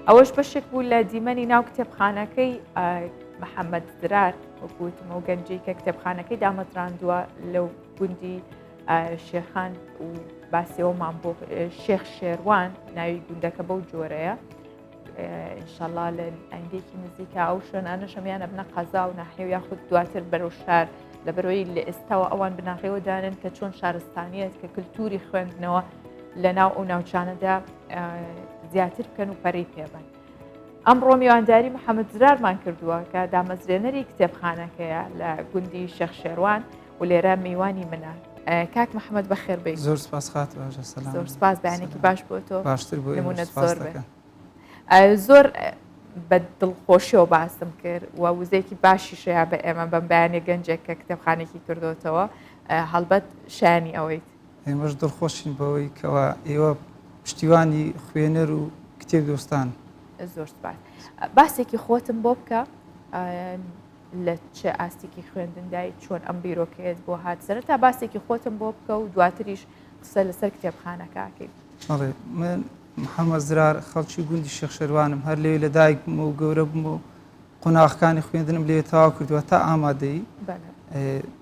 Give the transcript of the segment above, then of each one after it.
ئەوەش بەشێک بوو لە دیمەنی ناو کتێبخانەکەی محەممەد زرار وەکوتمە و گەنجی کە کتێبخانەکەی دامەزراندووە لەو گوندی شێخان و باسیەوەمان بۆ شێخ شێروان ناوی گوندەکە بەو جۆرەیە ئینشاءڵڵا لە ئەنگێکی نزیکە ئەو شوێنانە شەمیانە بنە قەزا و ناحێو یاخود دواتر بەرەو شار لە بەرەوەی لە ئێستاوە ئەوان بناغێەوە دانن کە چۆن شارستانیت کە کللتوری خوێندنەوە لە ناو ئەو ناوچانەدا زیاتر بکەن و پەرەی پێبن. ئەمڕۆ میوانداری محەممەد زرارمان کردووە کە دامەزرێنەری کتێبخانەکەیە لە گوندی شێخ شێروان و لێرە میوانی منە. کاک محەممەد بەخێر بێت. زۆر سپاس خات زۆر سپاس بەیانێکی باش بۆ تۆ باشتر بۆ نمونەت زۆر بێت. زۆر بە دڵخۆشیەوە باسم کرد و وزەیەکی باشی شەیە بە ئێمە بەم بەیانێ گەنجێک کە کتێبخانێکی کردوتەوە هەڵبەت شانی ئەوەیت. ئێمەش دڵخۆشین بەوەی کەەوە ئێوە پشتیوانی خوێنەر و کتێب دۆستان. زۆر سپاس. باسێکی خۆتم بۆ بکە لە چه ئاستێکی خوێندندای چۆن ئەم بیرۆکەیەت بۆ هات سەرەتا باسێکی خۆتم بۆ بکە و دواتریش قسە لەسەر کتێبخانەکەکەی. بەڵێ من محەممەد زرار خەڵکی گوندی شێخ شێروانم هەر لێ لە دایک بووم و گەورە بووم و قۆناغەکانی خوێندنم لێ تەواو کردووە تا ئامادەی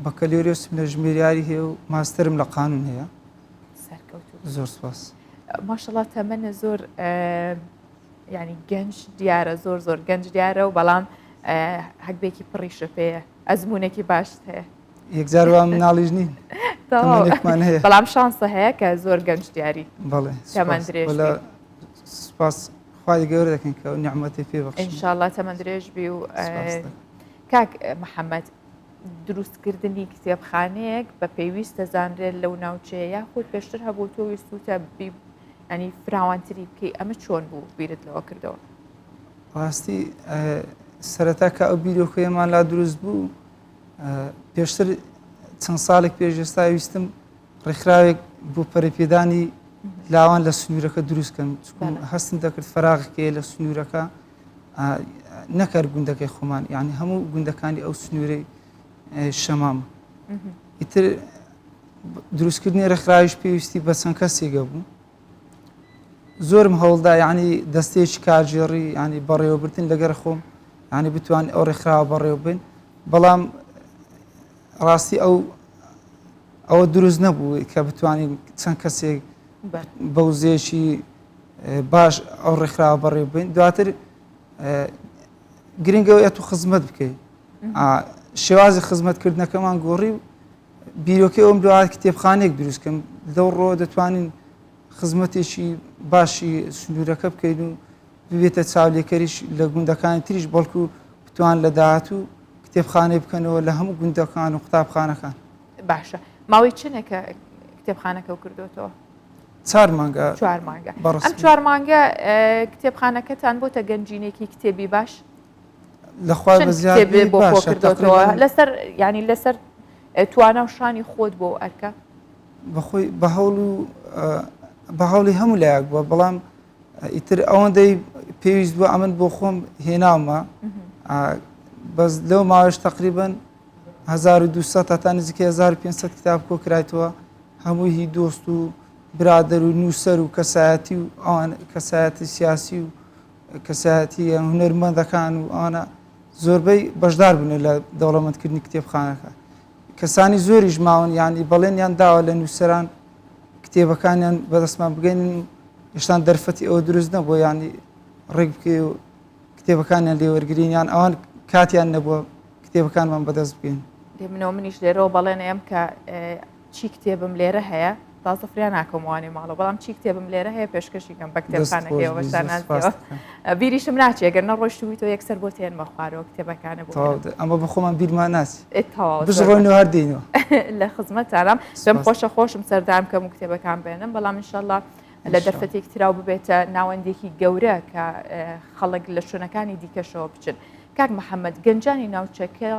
بەکەلۆریۆسم لە ژمێریاری هەیە و ماستەرم لە قانون هەیە. زۆر سپاس. ماشەڵڵا تەمەنە زۆر ینی گەنج دیارە زۆر گەنج دیارە و بەڵام هەکبێکی پڕیشە پێەیە ئەزمونێکی باشت هەیە. یەکجار وا مناڵیش نین تەمەنێکمان هەیە بەڵام شانسە هەیە کە زۆر گەنج دیاری. بەڵێ تەمەن درێژ سپاس خوای گەورە دەکەن کە نیعمەتی پێ بەخشێ ئینشاءڵڵا تەمەن درێژ بی و کاک محەممەد دروستکردنی کتێبخانەیەک بە پێویست دەزانرێت لەو ناوچەیە یاخود پێشتر هەبوو تۆ ویستوتە ئەنی فراوانتری بکەی ئەمە چۆن بوو بیرت لەوە کردەوە؟ ڕاستی سەرەتا کە ئەو بیرۆکەیەمان لا دروست بوو پێشتر چەند ساڵێک پێش ئێستا ویستم ڕێکخراوێک بۆ پەرەپێدانی لاوان لە سنوورەکە دروستکەم هەستم دەکرد فراغکەیە لە سنوورەکە نەکەر گوندەکەی خۆمان یعنی هەموو گوندەکانی ئەو سنوورەی شەمام ئیتر دروستکردنی ڕێکخراویش پێویستی بە چەند کەسێکە بوو زۆرم هەوڵدا یعنی دەستێکی کارژێڕی ینی بەڕێوەبرتن لەگەر خۆم ینی بتوان ئەو ڕێکخراوە بەڕێوە بن بەڵام ڕاستی ئەوە دروست نەبوو کە بتوانین چەند کەسێک بەوزێکی باش ئەو ڕێکخراوە بەڕێوە بن دواتر گرنگەوە ئەت و خزمەت بکەیت شێوازی خزمەتکردنەکەمان گۆڕی و بیرۆکەی ئەوم دوات کتێبخانێک دروستکەم لەو ڕۆ دەتوانین خزمەتێکی باشی سنوورەکە بکەین و ببێتە چاولێکەریش لە گوندەکانی تریش بەڵکو بتوان لە داهاتوو کتێبخانەی بکەنەوە لە هەموو گوندەکان و قوتابخانەکان. باشە ماوەی چنێکە کتێبخانەکە و کردوتەوە؟ 4 مانگە. 4 مانگە. ئەم 4 مانگە کتێبخانەکەتان بۆتە گەنجینێکی کتێبی باش؟ لەخوای بەزیاد بۆ خۆ کردوتەوە لەسەر ینی لەسەر توانە و شانی خۆت بۆ ئەرکە؟ بەخۆی بە هەوڵی هەموو لایەک بووە بەڵام ئیتر ئەوەندەی پێویست بووە ئەمن بۆ خۆم هێناومە بەس لەو ماوەش تقریبن 1200 تا نزیکەی 1500 کتاب کۆکرایەوە هەمووی هی دۆست و برادەر و نووسەر و کەسایەتی و ئەوان کەسایەتی سیاسی و کەسایەتی هونەرمەندەکان و ئەوانە زۆربەی بەشدار بوون لە دەوڵەمەندکردنی کتێبخانەکە کەسانی زۆریش ماون ینی بەڵێنیان داوە لە نووسەران کتێبەکانیان بەدەستمان بگەین هێشتان دەرفەتی ئەوە دروست نەبووە ینی ڕێک بکەی و کتێبەکانیان لێوەرگرینیان ئەوان کاتیان نەبووە کتێبەکانمان بەدەست بگەین. منەوە منیش لێرەوە بەڵێن ئەم کە چی کتێبم لێرە هەیە تازە فریان ناکەموانی ماڵە بەڵام چی کتێبم لێرە هەیە پێشکەشیکەم بە کتێبخانەکەیەوە بەشدار نازیەوە بیریشم ناچێت گەر نەڕۆشتوی تۆ یەکسەر بۆ تێنمە خوارەوە کتێبەکانە بۆ ئەمە بە خۆمان بیرمان ناچی بژڕۆینەوە هەردینەوە لە خزمەتتانم دەم خۆشە خۆشم سەردام کەم و کتێبەکان بێنم بەڵام ئینشاءڵڵا لە دەرفەتێکی تراو ببێتە ناوەندێکی گەورە کە خەڵک لە شوێنەکانی دیکەشەوە بچن. کاک محەممەد گەنجانی ناوچەکە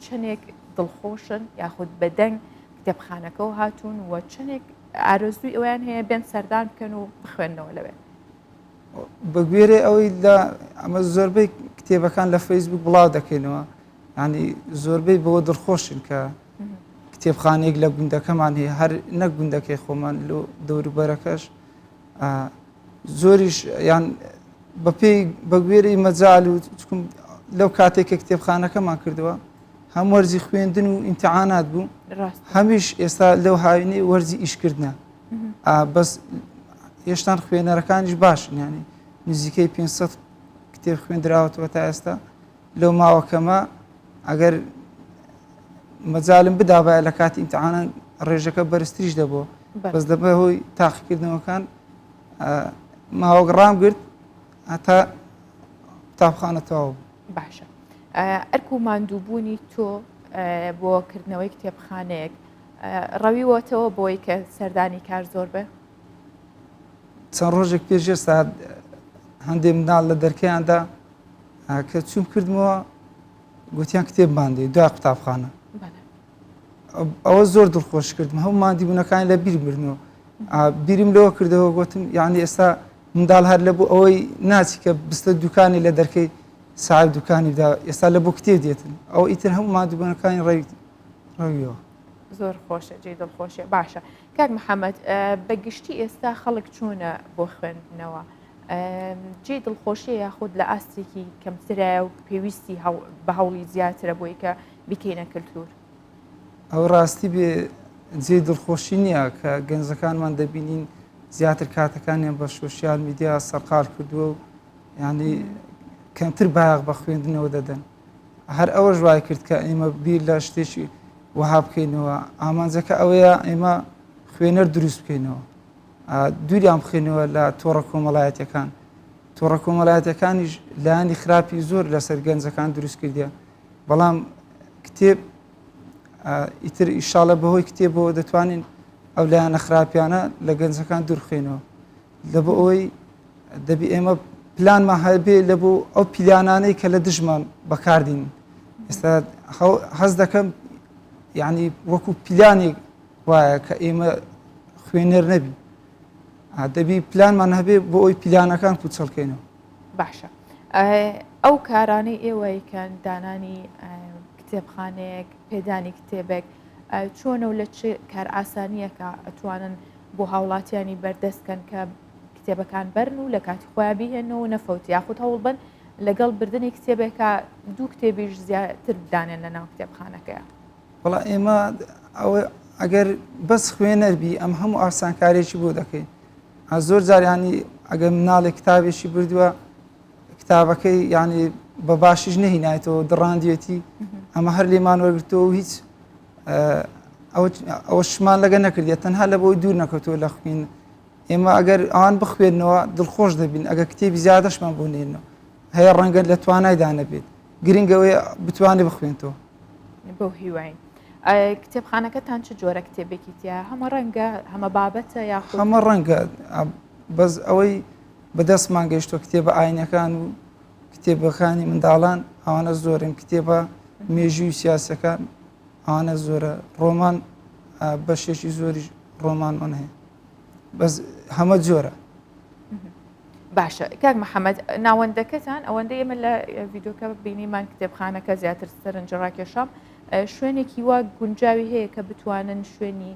چەندێک دڵخۆشن یاخود بەدەنگ کتێبخانەکە و هاتوون و چەندێک ئارۆزوی ئەویان هەیە بێن سەردان بکەن و بخوێنەوە لەوێ بەگوێرە ئەوەی ئەمە زۆربەی کتێبەکان لە فەیسبوک بڵاو دەکەینەوە ینی زۆربەی بەوە دڵخۆشن کە کتێبخانەیەک لە گوندەکەمان هەیە هەر نەک گوندەکەی خۆمان لە دەوروبەرەکەش زۆریش یان بە گوێرەی مەجال و لەو کاتێککە کتێبخانەکەمان کردەوە هەم وەرزی خوێندن و ئیمتحانات بوو هەمیش ئێستا لەو هاوینێ وەرزی ئیشکردە بەس هێشتان خوێنەرەکانیش باشن ینی نزیکەی 500 کتێب خوێندراوەتەوە تا ئێستا لەو ماوەکەمە ئەگەر مەجالم بدابە لە کاتی ئیمتحانان ڕێژەکە بەرزتریش دەبەوە بەس دەبە هۆی تاقیکردنەوەکان ماوەگەڕام گرت هەتا قوتابخانە تەواو بوو. باشە ئەرک و ماندووبوونی تۆ بۆ کردنەوەی کتێبخانەیەک ڕەویوەتەوە بۆی کە سەردانی کار زۆر بێ چەند ڕۆژێک پێش ئێستا هەندێک مناڵ لە دەرکەیاندا کە چوم کردمەوە گوتیان کتێبماندێ دوای قوتابخانە ئەوە زۆر دڵخۆش کردم هەموو ماندیبوونەکانی لە بیر بردنەوە بیرم لەوە کردەوە گوتم یعنی ئێستا منداڵ هەر لە بوو ئەوەی ناچی کە بستە دوکانی لە دەرکەی ساحب دوکانی دا ئێستا لە بۆ کتێب دێتن ئەو ئیتر هەموو ماندووبوونەکانی ڕەویەوە زۆر خۆشە جێ دڵخۆشە باشە کاک محەممەد بەگشتی ئێستا خەڵک چۆنە بۆ خوێندنەوە جێ دڵخۆشیە یاخود لە ئاستێکی کەمترە و پێویستی بە هەوڵی زیاترە بۆی کە بکەینە کللتور ئەو ڕاستی بێ جێ دڵخۆشی نییە کە گەنجەکانمان دەبینین زیاتر کاتەکانیان بە سۆشیال میدیا سەرقال کردووە و ینی کەمتر باغ بە خوێندنەوە دەدەن هەر ئەوە ژوای کرد کە ئێمە بیر لە شتێکی وها بکەینەوە ئامانجەکە ئەوەیە ئێمە خوێنەر دروست بکەینەوە دووریان بخێنەوە لە تۆڕە کۆمەڵایەتەکان تۆڕە کۆمەڵایەتەکانیش لایانی خراپی زۆر لەسەر گەنجەکان دروست کردیە بەڵام کتێب ئیتر ئیشاڵە بەهۆی کتێبەوە دەتوانین ئەو لایەنە خراپیانە لە گەنجەکان دوورخێنەوە لە بۆ ئەوەی دەبی ئێمە پلانمان هەبێ لە بۆ ئەو پیلانانەی کە لە دژمان بەکاردین ئێستا هەز دەکەم یعنی وەکو پیلانێک وایە کە ئێمە خوێنەر نەبی دەبی پلانمان هەبێ بۆ ئەوی پیلانەکان پوچەڵکەینەوە باشە ئەو کارانەی ئێوەیکەن دانانی کتێبخانەیەک پێدانی کتێبێک چۆنە و لە چ کار ئاسانیەکە ئەتوانن بۆ هاوڵاتیانی بەردەستکەن کە کتێبەکان بەرن و لە کاتی خۆیان بهێنەوە نەفەوت یاخود هەوڵ بن لەگەڵ بردننی کتێبێکە دوو کتێبیش زیاتر بدانێن لە ناو کتێبخانەکەیە بەڵا ئێمە ئەگەر بەس خوێنەربی ئەم هەموو ئاسانکارێکی بۆ دەکەین زۆر جاریانی ئەگەر مناڵێک کتابێکی بردووە کتابەکەی ینی بە باشیش نەهینایەتەوە دڕاندێتی ئەمە هەر لێمان وەرگرتەوە و هیچ ئەوە شمان لەگە نەکردێت تەنها لە بۆی دوور نەکەوتەوە لە خوێن ئێمە ئەگەر ئەوان بخوێنەوە دڵخۆش دەبین ئەگە کتێبی زیادەشمان بۆ نێنەوە هەیە ڕەنگە لە توانایدا نەبێت گرنگەوەی بتوانێت بخوێنەوە بۆ هیواین کتێبخانەکەتان چ جۆرە کتێبێکی تیا هەمە ڕەنگە هەمە بابەتە یاخود هەمە ڕەنگە بەس ئەوەی بەدەستمان گەیشتۆ کتێبە ئاینەکان و کتێبەکانی منداڵان ئەوانە زۆرن کتێبە مێژوی و سیاسەکان ئەوانە زۆرە ڕۆمان بەشێکی زۆری ڕۆمانمان هەیە بەس هەمە جۆرە باشە کاک محەممەد ناوەندەکەتان ئەوەندە ئێمە لە ڤیددیۆکە بینیمان کتێبخانەکە زیاتر سەرنجڕاکێشام شوێنێکی وا گونجاوی هەیە کە بتوانن شوێنی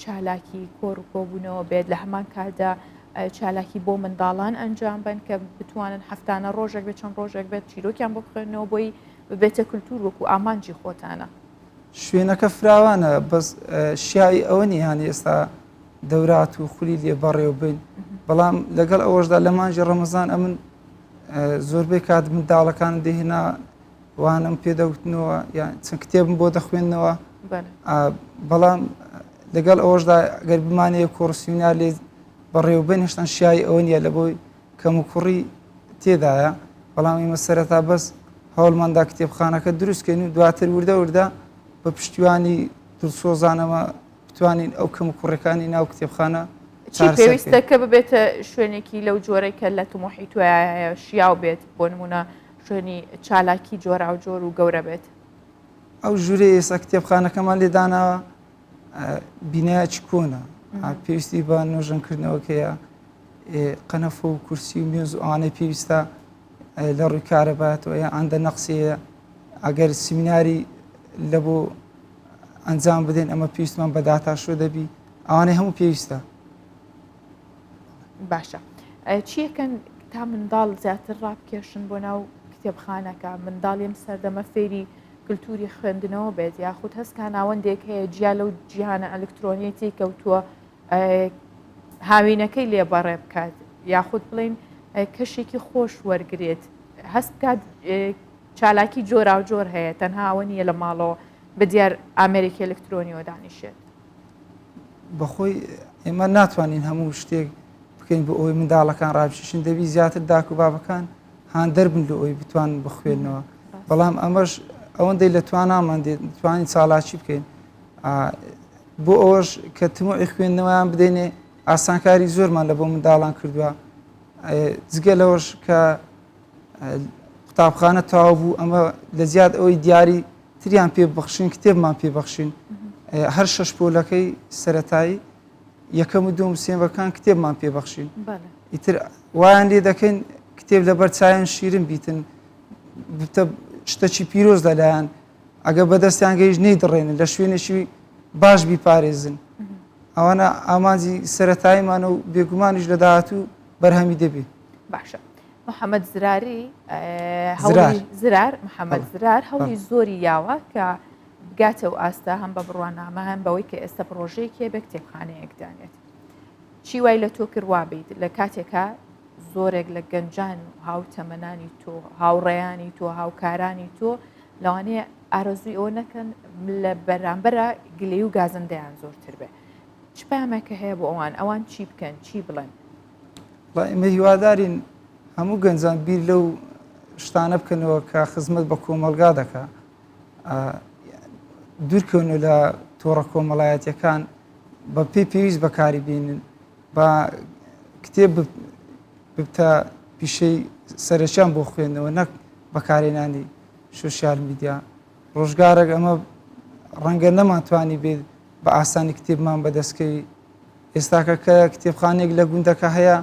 چالاکی کۆڕ و کۆبوونەوە بێت لە هەمان کاتدا چالاکی بۆ منداڵان ئەنجام بن کە بتوانن هەفتانە ڕۆژێک بێت چەند ڕۆژێک بێت چیرۆکیان بۆ بخوێنەوە بۆی ببێتە کولتور وەکو ئامانجی خۆتانە شوێنەکە فراوانە بەس شیایی ئەوە نیهانی ئێستا دەورات و خولی لێ بەڕێوە بین بەڵام لەگەڵ ئەوەشدا لە مانجی ڕەمەزان ئەمن زۆربەی کات منداڵەکان دێهێنا وانم پێدەوتنەوە یان چەند کتێبم بۆ دەخوێندنەوە بەڵام لەگەڵ ئەوەشدا گەر بمانەیە کۆڕسیینار لێ بەڕێوەبێن هێشتان شیایی ئەوە نیە لە بۆی کەم و کوڕی تێدایە بەڵام ئێمە سەرەتا بەس هەوڵماندا کتێبخانەکە دروستکەین و دواتر وردە وردە بە پشتیوانی دڵسۆزانەمە بتوانین ئەو کەم و کوڕەکانی ناو کتێبخانە چی پێویستە کە ببێتە شوێنێکی لەو جۆرەی کە لە تومۆحی توایە شیاو بێت بۆ نمونە شوێنی چالاکی جۆرا و جۆر و گەورە بێت ئەو ژوورێ ئێستا کتێبخانەکەمان لێداناوە بینایەکی کۆنە پێویستی بە نۆژەنکردنەوەکەیە قەنەفە و کورسی و مێز و ئەوانەی پێویستە لە ڕووی کارەباتەوە یا ئەندە نەقسەیە ئەگەر سیمیناری لە بۆ ئەنجام بدەین ئەمە پێویستمان بە داتاشۆ دەبی ئەوانەی هەموو پێویستە باشە چیەکەن تا منداڵ زیاتر ڕابکێشن بۆ ناو کتێبخانەکە منداڵ ئەم سەردەمە فێری کللتوری خوێندنەوە بێت یاخود هەستکە ناوەندێک هەیە جیا لەو جیهانە ئەلکترۆنیەتی کەوتووە هاوینەکەی لێبەڕێ بکات یاخود بڵین کەشێکی خۆش وەرگێت هەست بکات چالاکی جۆرا و جۆر هەیە تەنها ئەوە نیە لە ماڵەوە بە دیار ئامریکی ئەلکترۆنیەوە دانیشێت بەخۆی ئێمە ناتوانین هەموو شتێک بکەین بۆ ئەوی منداڵەکان ڕابشین دەبی زیاتر داک و بابەکان هاان دەربن لە ئەوی بتوانن بخوێنەوە بەڵام ئەمەش ئەوەندەی لە توانامان دێت توانین چالاکی بکەین بۆ ئەوەش کە تموعی خوێندنەوەیان بدەینێ ئاسانکاری زۆرمان لە بۆ منداڵان کردووە جگە لەوەش کە قوتابخانە تەواو بوو ئەمە لە زیاد ئەوەی دیاری تریان پێبخشین کتێبمان پێبخشین هەر شەش پۆلەکەی سەرەتایی یەکەم و دوم سێمەکان کتێبمان پێبخشین ئیتر وایان لێ دەکەین کتێب لەبەر چایان شیرن بیتن بتە شتەکی پیرۆز لەلایەن ئەگە بەدەستیان گەیشت نەیدڕێنن لە شوێنێکی باش بیپارێزن ئەوانە ئامانجی سەرەتاییمانە و بێگومانیش لە داهاتوو بەرهەمی دەبێت باشە محەممەد زراری محەممەد زرار هەوڵی زۆری یاوە کە بگاتە و ئاستا هەم بە بڕوانامە هەم بەوەی کە ئێستا پرۆژەیەکێ بە کتێبخانەیەکدانێت چی وای لە تۆ کردوابیت لە کاتێکە زۆرێک لە گەنجان و هاوتەمەنانی تۆ هاوڕێیانی تۆ هاوکارانی تۆ لەوانەیە ئارەزووی ئەوە نەکەن لە بەرامبەرە گلەی و گازندەیان زۆرتر بێ چ پامێکە هەیە بۆ ئەوان چی بکەن چی بڵێن ئێمە هیوادارین هەموو گەنجان بیر لەو شتانە بکەنەوە کە خزمەت بە کۆمەلگا دەکا دوورکەونە لە تۆڕە کۆمەڵایەتیەکان بە پێی پێویست بەکاری بینن بە کتێب بتە پیشەی سەرچیان بۆ خوێندنەوە نەک بەکارێنانی سوسیال میدیا ڕۆژگارێک ئەمە ڕەنگە نەماتوانی بێت بە ئاسانی کتێبمان بەدەستکەی ئێستاکە کە کتێبخانێک لە گوندەکە هەیە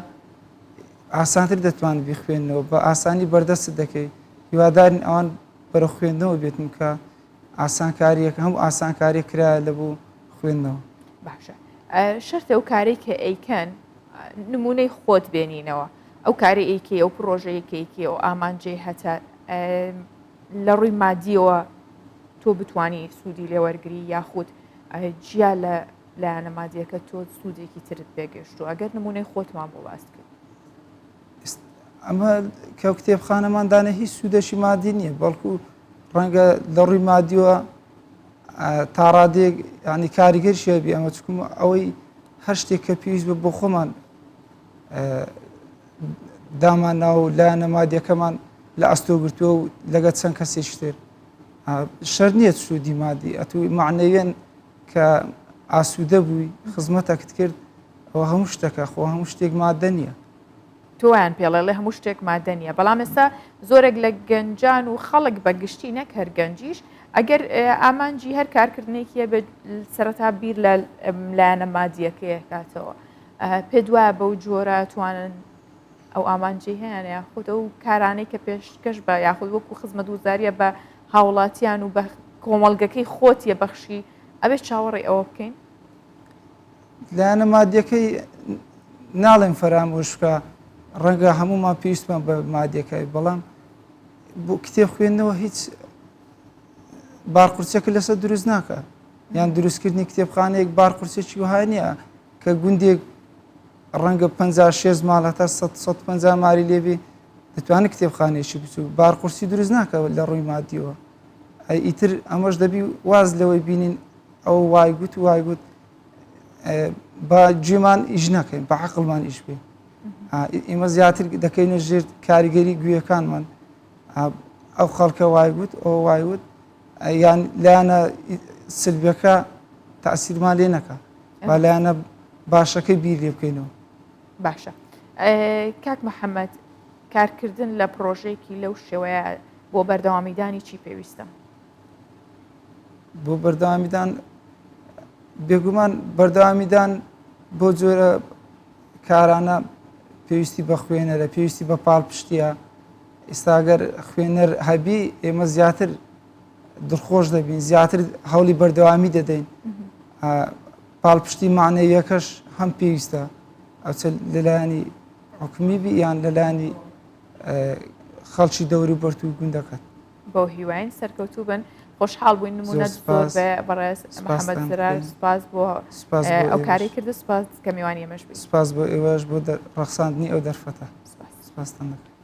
ئاسانتر دەتوانێت بخوێنەوە بە ئاسانی بەردەست دەکەی هیوادارین ئەوان بەرە خوێندنەوە بێتن کە ئاسانکاریەکە هەموو ئاسانکاری کرایە لە بۆ خوێندنەوە باشە شەرتە ئەو کارێک کە ئەیکەن نمونەی خۆت بێنینەوە ئەو کاری ئەیکی ئەو پرۆژەیەکێکی ئەو ئامانجێ هەتا لە ڕووی مادیەوە تۆ بتانی سوودی لێوەرگری یاخود جیا لە لایەنە مادیەکە تۆ سوودێکی ترت بێگەشت و ئەگەر نمونەی خۆتمان بۆ باس کرد ئەمە کە کتێبخانەماندانە هیچ سوودەشی مادی نییە بەڵکو ڕەنگە لە ڕووی مادیوە تا ڕادێک ینی کاریگەر شێبی ئەمە چکم ئەوەی هەر شتێک کە پێویست بە بۆ خۆمان دامان ناو لایەنە مادیەکەمان لە ئەستۆگرتووە و لەگە چەند کەسێکتر شەر نییە سوودی مادی ئەتوی معنەوێن کە ئاسوودە بووی خزمەتەکت کرد ئەوە هەموو شتەکە خۆ هەموو شتێک مادە نییە تۆیان پێڵێ هەموو شتێک مادە نیە بەڵام ئێستا زۆرێک لە گەنجان و خەڵک بەگشتی نەک هەر گەنجیش ئەگەر ئامانجی هەر کارکردنێکیە بە سەرەتا بیر لە لایەنە مادیەکەی کاتەوە پێ دوایە بەو جۆرە توانن ئەو ئامانجی هەیەیان یاخود ئەو کارانەی کە پێشکەش بە یاخود وەکو خزمەت وزاریە بە هاوڵاتیان و بە کۆمەڵگەکەی خۆتیە بەخشی ئەبێت چاوەڕێ ئەوە بکەین لایەنە مادیەکەی ناڵێن فەرامۆشکە ڕەنگە هەمومان پێویستمان بە مادیەکەی بەڵام بۆ کتێب خوێندنەوە هیچ بارقورسێکە لەسەر دروست ناکە یان دروستکردنی کتێبخانەیەک بارقورسێکی وهای نییە کە گوندێک ڕەنگە 56 ماڵە تا 150 ماری لێبێ دەتوانێت کتێبخانەیەکی بچوو بارقورسی دروست ناکە لە ڕووی مادیەوە ئیتر ئەمەش دەبی واز لەوەی بینین ئەو وایگوت و وایگوت بە گوێمان ئیش نەکەین بە عەقڵمان ئیش بێ ئێمە زیاتر دەکەینە ژێر کاریگەری گوێیەکانمان ئەو خەڵکە وایگوت ئەو وایوت یان لایەنە سلبیەکە تەئسیرمان لێ نەکە با لایەنە باشەکەی بیر لێ بکەینەوە باشە کاک محەممەد کارکردن لە پرۆژەیەکی لەو شێوەیە بۆ بەردەوامیدانی چی پێویستە بۆ بەردەوامیدان بێگومان بەردەوامیدان بۆ جۆرە کارانە پێویستی بە خوێنەرە پێویستی بە پاڵپشتیە ئێستاگەر خوێنەر هەبی ئێمە زیاتر دڵخۆش دەبین زیاتر هەوڵی بەردەوامی دەدەین پاڵپشتی معنەویەکەش هەم پێویستە ئەوچە لەلایەنی حکومی بی یان لەلایەنی خەڵکی دەوری بەرت و گوندەکەت. بۆ هیواین سەرکەوتوو بن خۆشحاڵ بووین نمونەت زۆر بەڕێز محەممەد زرار سپاس بۆ ئەو کاری کرد سپاس کە میوانی ئەمەش سپاس بۆ ئێوەش بۆ ڕەخساندنی ئەو دەرفەتە سپاستان دەکەم.